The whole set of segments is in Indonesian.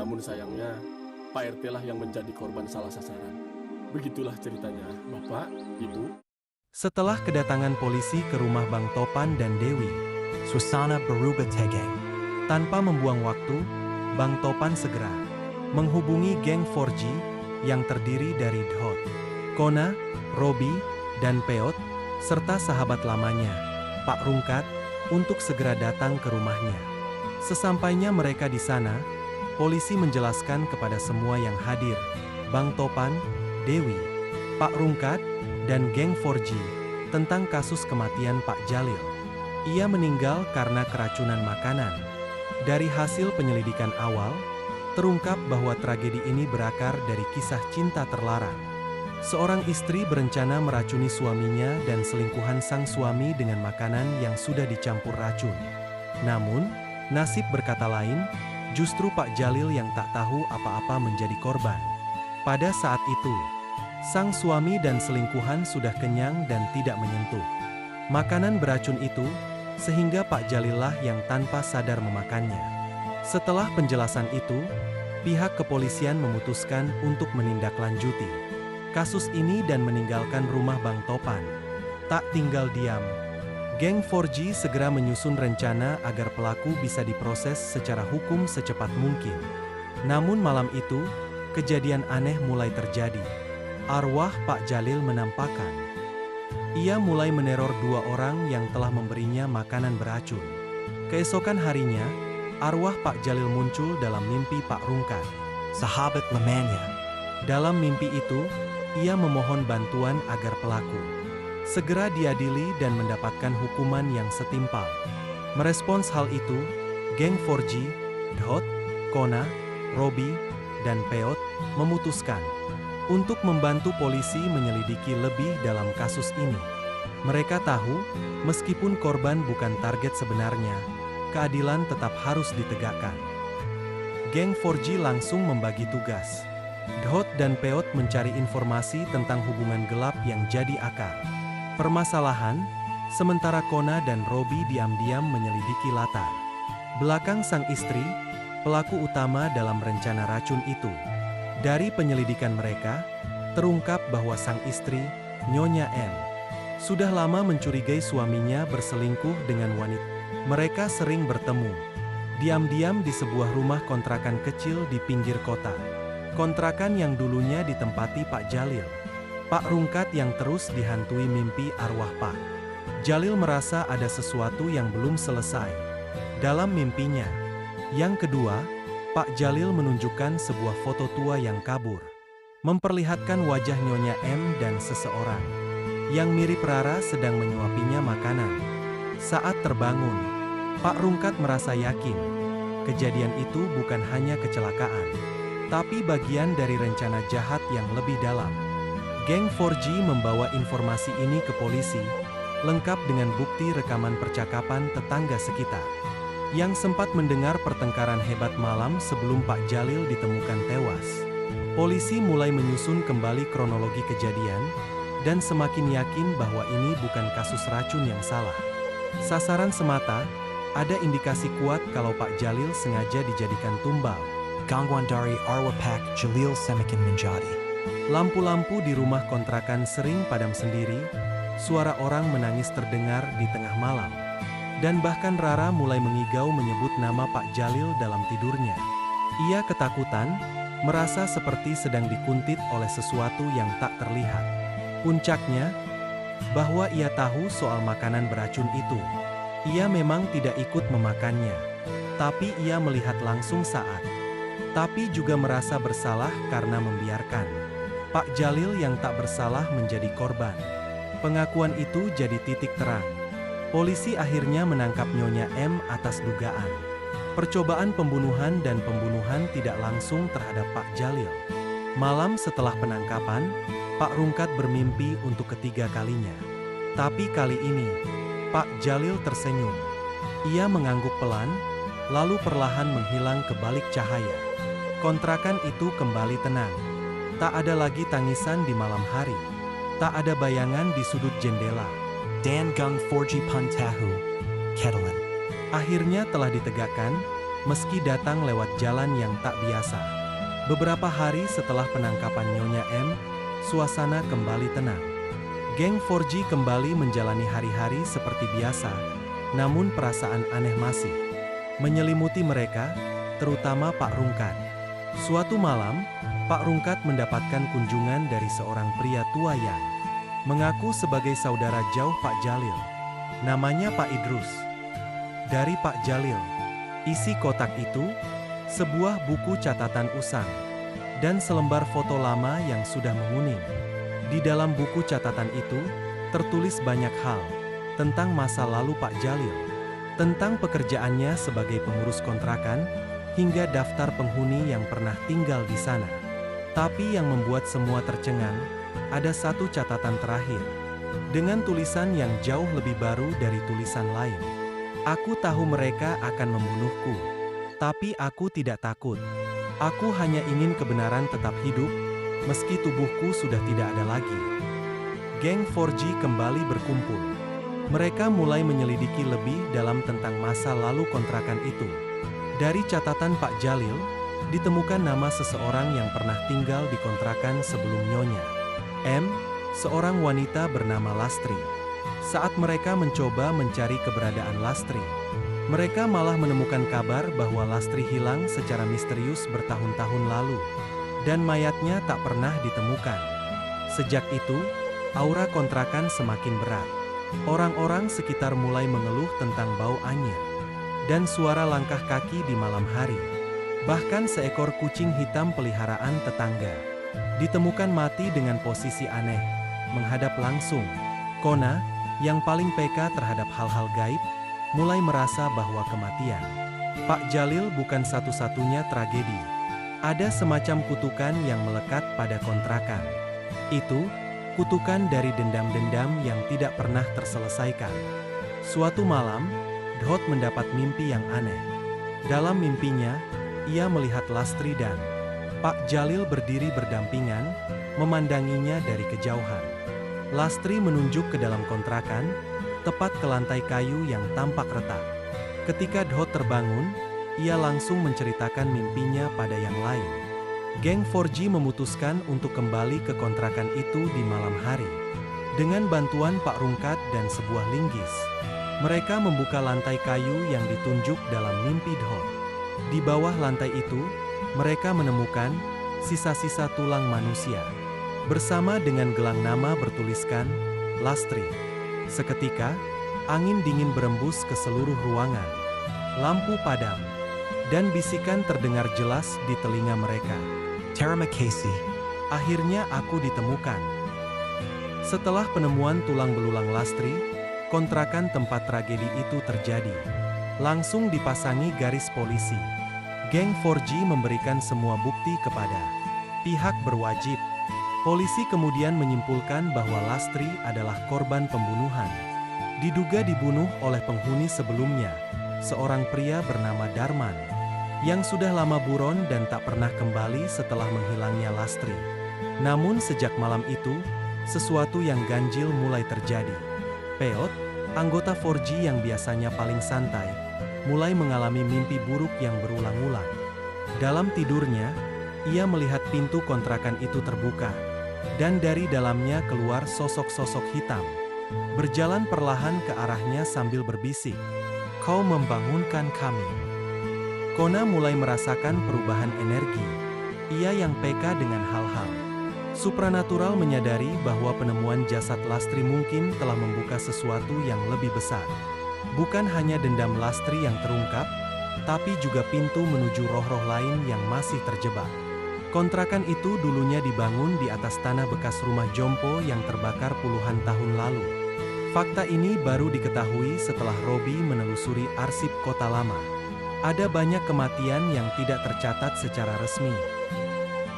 Namun sayangnya, Pak RT lah yang menjadi korban salah sasaran. Begitulah ceritanya, Bapak, Ibu. Setelah kedatangan polisi ke rumah Bang Topan dan Dewi, Suasana berubah tegang. tanpa membuang waktu, Bang Topan segera menghubungi geng 4G yang terdiri dari Dhot, Kona, Robi, dan Peot, serta sahabat lamanya, Pak Rungkat, untuk segera datang ke rumahnya. Sesampainya mereka di sana, polisi menjelaskan kepada semua yang hadir, Bang Topan, Dewi, Pak Rungkat, dan geng 4G, tentang kasus kematian Pak Jalil. Ia meninggal karena keracunan makanan. Dari hasil penyelidikan awal, terungkap bahwa tragedi ini berakar dari kisah cinta terlarang. Seorang istri berencana meracuni suaminya dan selingkuhan sang suami dengan makanan yang sudah dicampur racun. Namun, nasib berkata lain, justru Pak Jalil yang tak tahu apa-apa menjadi korban. Pada saat itu, sang suami dan selingkuhan sudah kenyang dan tidak menyentuh makanan beracun itu, sehingga Pak Jalil lah yang tanpa sadar memakannya. Setelah penjelasan itu, pihak kepolisian memutuskan untuk menindaklanjuti kasus ini dan meninggalkan rumah Bang Topan. Tak tinggal diam, geng 4G segera menyusun rencana agar pelaku bisa diproses secara hukum secepat mungkin. Namun malam itu, kejadian aneh mulai terjadi. Arwah Pak Jalil menampakkan. Ia mulai meneror dua orang yang telah memberinya makanan beracun. Keesokan harinya, arwah Pak Jalil muncul dalam mimpi Pak Rungkat. Sahabat lamanya. Dalam mimpi itu, ia memohon bantuan agar pelaku segera diadili dan mendapatkan hukuman yang setimpal. Merespons hal itu, geng 4G, Dhot, Kona, Robi, dan Peot memutuskan untuk membantu polisi menyelidiki lebih dalam kasus ini. Mereka tahu, meskipun korban bukan target sebenarnya, keadilan tetap harus ditegakkan. Geng 4G langsung membagi tugas. Dhot dan Peot mencari informasi tentang hubungan gelap yang jadi akar permasalahan, sementara Kona dan Robi diam-diam menyelidiki latar belakang sang istri, pelaku utama dalam rencana racun itu. Dari penyelidikan mereka, terungkap bahwa sang istri, Nyonya M, sudah lama mencurigai suaminya berselingkuh dengan wanita. Mereka sering bertemu diam-diam di sebuah rumah kontrakan kecil di pinggir kota. Kontrakan yang dulunya ditempati Pak Jalil. Pak Rungkat yang terus dihantui mimpi arwah Pak Jalil merasa ada sesuatu yang belum selesai dalam mimpinya. Yang kedua, Pak Jalil menunjukkan sebuah foto tua yang kabur, memperlihatkan wajah Nyonya M dan seseorang yang mirip Rara sedang menyuapinya makanan. Saat terbangun, Pak Rungkat merasa yakin kejadian itu bukan hanya kecelakaan, tapi bagian dari rencana jahat yang lebih dalam. Geng 4G membawa informasi ini ke polisi, lengkap dengan bukti rekaman percakapan tetangga sekitar yang sempat mendengar pertengkaran hebat malam sebelum Pak Jalil ditemukan tewas. Polisi mulai menyusun kembali kronologi kejadian, dan semakin yakin bahwa ini bukan kasus racun yang salah sasaran semata. Ada indikasi kuat kalau Pak Jalil sengaja dijadikan tumbal. Gangguan dari arwah Pak Jalil semakin menjadi. Lampu-lampu di rumah kontrakan sering padam sendiri, suara orang menangis terdengar di tengah malam. Dan bahkan Rara mulai mengigau menyebut nama Pak Jalil dalam tidurnya. Ia ketakutan, merasa seperti sedang dikuntit oleh sesuatu yang tak terlihat. Puncaknya, bahwa ia tahu soal makanan beracun itu. Ia memang tidak ikut memakannya, tapi ia melihat langsung saat. Tapi juga merasa bersalah karena membiarkan Pak Jalil yang tak bersalah menjadi korban. Pengakuan itu jadi titik terang. Polisi akhirnya menangkap Nyonya M atas dugaan percobaan pembunuhan dan pembunuhan tidak langsung terhadap Pak Jalil. Malam setelah penangkapan, Pak Rungkat bermimpi untuk ketiga kalinya. Tapi kali ini, Pak Jalil tersenyum. Ia mengangguk pelan, lalu perlahan menghilang ke balik cahaya. Kontrakan itu kembali tenang. Tak ada lagi tangisan di malam hari. Tak ada bayangan di sudut jendela. Dan Gang 4G Pun Tahu, Ketelan. Akhirnya telah ditegakkan, meski datang lewat jalan yang tak biasa. Beberapa hari setelah penangkapan Nyonya M, suasana kembali tenang. Geng 4G kembali menjalani hari-hari seperti biasa, namun perasaan aneh masih menyelimuti mereka, terutama Pak Rungkat. Suatu malam, Pak Rungkat mendapatkan kunjungan dari seorang pria tua yang mengaku sebagai saudara jauh Pak Jalil. Namanya Pak Idrus. Dari Pak Jalil, isi kotak itu, sebuah buku catatan usang, dan selembar foto lama yang sudah menguning. Di dalam buku catatan itu, tertulis banyak hal tentang masa lalu Pak Jalil, tentang pekerjaannya sebagai pengurus kontrakan, hingga daftar penghuni yang pernah tinggal di sana. Tapi yang membuat semua tercengang, ada satu catatan terakhir, dengan tulisan yang jauh lebih baru dari tulisan lain. Aku tahu mereka akan membunuhku, tapi aku tidak takut. Aku hanya ingin kebenaran tetap hidup, meski tubuhku sudah tidak ada lagi. Geng 4G kembali berkumpul. Mereka mulai menyelidiki lebih dalam tentang masa lalu kontrakan itu. Dari catatan Pak Jalil, ditemukan nama seseorang yang pernah tinggal di kontrakan sebelum Nyonya M, seorang wanita bernama Lastri. Saat mereka mencoba mencari keberadaan Lastri, mereka malah menemukan kabar bahwa Lastri hilang secara misterius bertahun-tahun lalu, dan mayatnya tak pernah ditemukan. Sejak itu, aura kontrakan semakin berat. Orang-orang sekitar mulai mengeluh tentang bau anyir dan suara langkah kaki di malam hari. Bahkan seekor kucing hitam peliharaan tetangga ditemukan mati dengan posisi aneh, menghadap langsung. Kona, yang paling peka terhadap hal-hal gaib, mulai merasa bahwa kematian Pak Jalil bukan satu-satunya tragedi. Ada semacam kutukan yang melekat pada kontrakan. Itu, kutukan dari dendam-dendam yang tidak pernah terselesaikan. Suatu malam, Dhot mendapat mimpi yang aneh. Dalam mimpinya, ia melihat Lastri dan Pak Jalil berdiri berdampingan, memandanginya dari kejauhan. Lastri menunjuk ke dalam kontrakan, tepat ke lantai kayu yang tampak retak. Ketika Dhot terbangun, ia langsung menceritakan mimpinya pada yang lain. Geng 4G memutuskan untuk kembali ke kontrakan itu di malam hari. Dengan bantuan Pak Rungkat dan sebuah linggis, mereka membuka lantai kayu yang ditunjuk dalam mimpi Dhot. Di bawah lantai itu, mereka menemukan sisa-sisa tulang manusia, bersama dengan gelang nama bertuliskan Lastri. Seketika, angin dingin berembus ke seluruh ruangan. Lampu padam, dan bisikan terdengar jelas di telinga mereka. Terima kasih. Akhirnya aku ditemukan. Setelah penemuan tulang belulang Lastri, kontrakan tempat tragedi itu terjadi langsung dipasangi garis polisi. Geng 4G memberikan semua bukti kepada pihak berwajib. Polisi kemudian menyimpulkan bahwa Lastri adalah korban pembunuhan. Diduga dibunuh oleh penghuni sebelumnya, seorang pria bernama Darman, yang sudah lama buron dan tak pernah kembali setelah menghilangnya Lastri. Namun sejak malam itu, sesuatu yang ganjil mulai terjadi. Peot, anggota 4G yang biasanya paling santai, mulai mengalami mimpi buruk yang berulang-ulang. Dalam tidurnya, ia melihat pintu kontrakan itu terbuka, dan dari dalamnya keluar sosok-sosok hitam, berjalan perlahan ke arahnya sambil berbisik, "Kau membangunkan kami." Kona mulai merasakan perubahan energi. Ia yang peka dengan hal-hal supranatural menyadari bahwa penemuan jasad Lastri mungkin telah membuka sesuatu yang lebih besar. Bukan hanya dendam Lastri yang terungkap, tapi juga pintu menuju roh-roh lain yang masih terjebak. Kontrakan itu dulunya dibangun di atas tanah bekas rumah jompo yang terbakar puluhan tahun lalu. Fakta ini baru diketahui setelah Robi menelusuri arsip kota lama. Ada banyak kematian yang tidak tercatat secara resmi.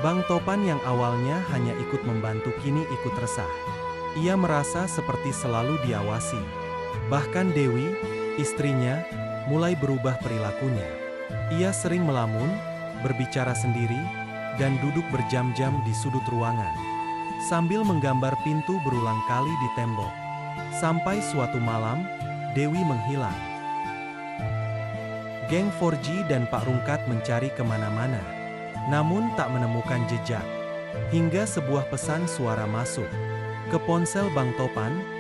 Bang Topan yang awalnya hanya ikut membantu kini ikut resah. Ia merasa seperti selalu diawasi. Bahkan Dewi, istrinya, mulai berubah perilakunya. Ia sering melamun, berbicara sendiri, dan duduk berjam-jam di sudut ruangan, sambil menggambar pintu berulang kali di tembok. Sampai suatu malam, Dewi menghilang. Geng 4G dan Pak Rungkat mencari kemana-mana, namun tak menemukan jejak. Hingga sebuah pesan suara masuk ke ponsel Bang Topan.